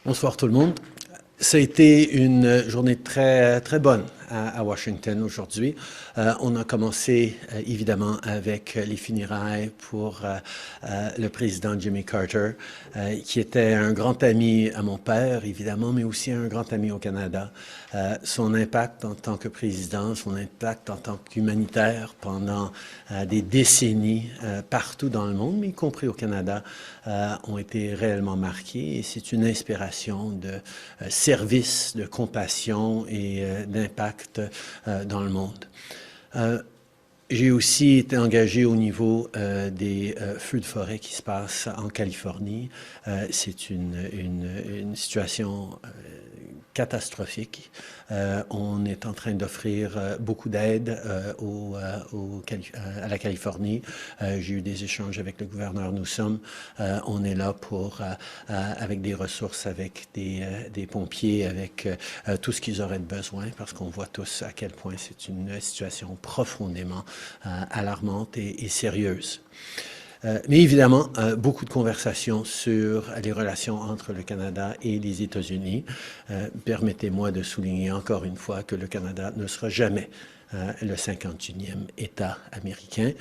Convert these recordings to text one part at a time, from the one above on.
Bonsoir tout le monde. Ça a été une journée très bonne à Washington aujourd'hui. On a commencé évidemment avec les funérailles pour le président Jimmy Carter, qui était un grand ami à mon père, évidemment, mais aussi un grand ami au Canada. Son impact en tant que président, son impact en tant qu'humanitaire pendant des décennies partout dans le monde, mais y compris au Canada, ont été réellement marqués. Et c'est une inspiration de service, de compassion et d'impact dans le monde. J'ai aussi été engagé au niveau des feux de forêt qui se passent en Californie. C'est une situation catastrophique. On est en train d'offrir beaucoup d'aide à la Californie. J'ai eu des échanges avec le gouverneur. On est là pour, avec des ressources, avec des pompiers, avec tout ce qu'ils auraient besoin, parce qu'on voit tous à quel point c'est une situation profondément alarmante et sérieuse. Mais évidemment, beaucoup de conversations sur les relations entre le Canada et les États-Unis. Permettez-moi de souligner encore une fois que le Canada ne sera jamais le 51e État américain.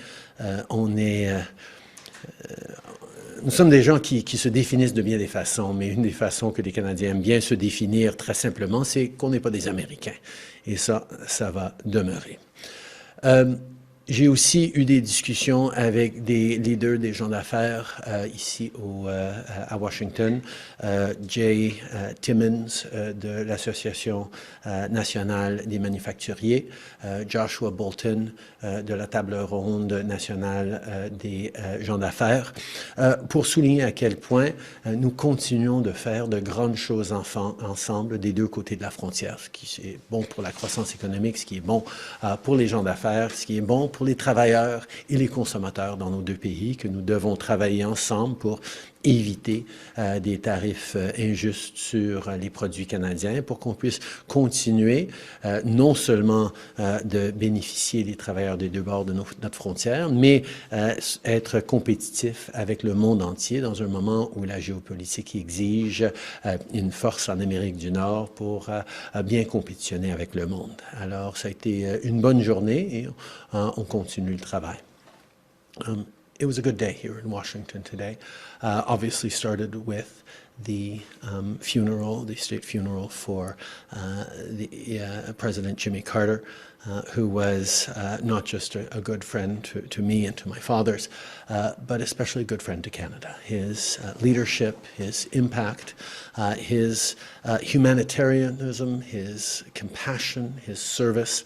Nous sommes des gens qui se définissent de bien des façons, mais une des façons que les Canadiens aiment bien se définir très simplement, c'est qu'on n'est pas des Américains. Et ça va demeurer. J'ai aussi eu des discussions avec des leaders, des gens d'affaires ici à Washington. Jay Timmons de l'Association nationale des manufacturiers, Joshua Bolton de la table ronde nationale des gens d'affaires, pour souligner à quel point nous continuons de faire de grandes choses ensemble des deux côtés de la frontière, ce qui est bon pour la croissance économique, ce qui est bon pour les gens d'affaires, ce qui est bon pour les travailleurs et les consommateurs dans nos deux pays, que nous devons travailler ensemble pour éviter des tarifs injustes sur les produits canadiens pour qu'on puisse continuer non seulement de bénéficier des travailleurs des deux bords de notre frontière, mais être compétitif avec le monde entier dans un moment où la géopolitique exige une force en Amérique du Nord pour bien compétitionner avec le monde. Alors, ça a été une bonne journée et on continue le travail. It was a good day here in Washington today. Obviously started with the funeral, the state funeral for President Jimmy Carter, who was not just a good friend to me and to my fathers, but especially a good friend to Canada. His leadership, his impact, his humanitarianism, his compassion, his service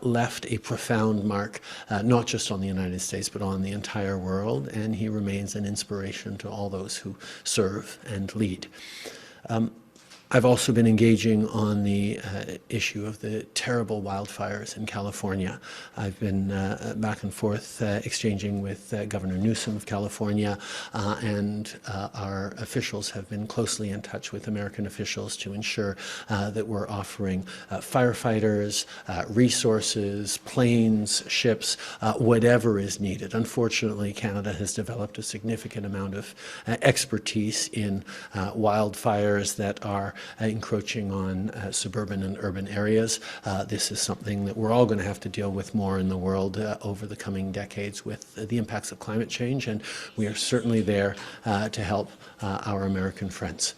left a profound mark, not just on the United States, but on the entire world, and he remains an inspiration to all those who serve and lead. I've also been engaging on the issue of the terrible wildfires in California. I've been back and forth exchanging with Governor Newsom of California, and our officials have been closely in touch with American officials to ensure that we're offering firefighters, resources, planes, ships, whatever is needed. Unfortunately, Canada has developed a significant amount of expertise in wildfires that are encroaching on suburban and urban areas. This is something that we're all going to have to deal with more in the world over the coming decades with the impacts of climate change, and we are certainly there to help our American friends.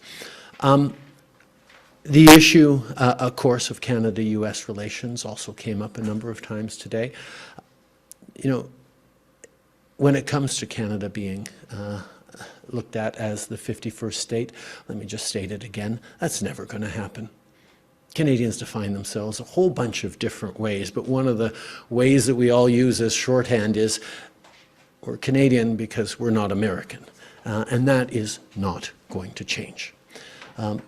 The issue, of course, of Canada-U.S. relations also came up a number of times today. You know, when it comes to Canada being looked at as the 51st state, let me just state it again, that's never going to happen. Canadians define themselves a whole bunch of different ways, but one of the ways that we all use as shorthand is we're Canadian because we're not American, and that is not going to change.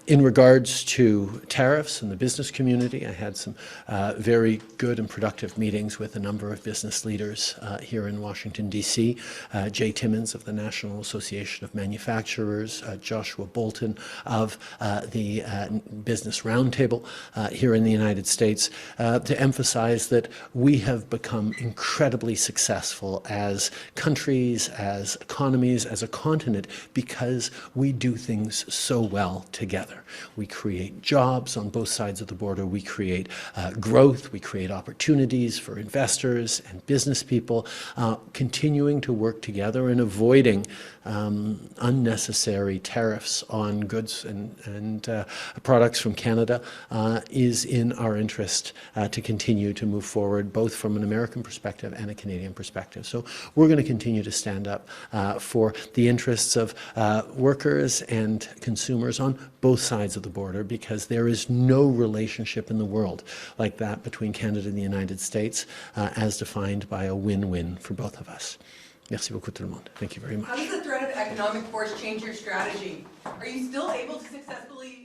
In regards to tariffs and the business community, I had some very good and productive meetings with a number of business leaders here in Washington, D.C. Jay Timmons of the National Association of Manufacturers, Joshua Bolton of the Business Roundtable here in the United States, to emphasize that we have become incredibly successful as countries, as economies, as a continent, because we do things so well together. We create jobs on both sides of the border. We create growth. We create opportunities for investors and business people, continuing to work together and avoiding unnecessary tariffs on goods and products from Canada is in our interest to continue to move forward, both from an American perspective and a Canadian perspective. So we're going to continue to stand up for the interests of workers and consumers on both sides of the border, because there is no relationship in the world like that between Canada and the United States as defined by a win-win for both of us. Merci beaucoup tout le monde. Thank you very much. How does the threat of economic force change your strategy? Are you still able to successfully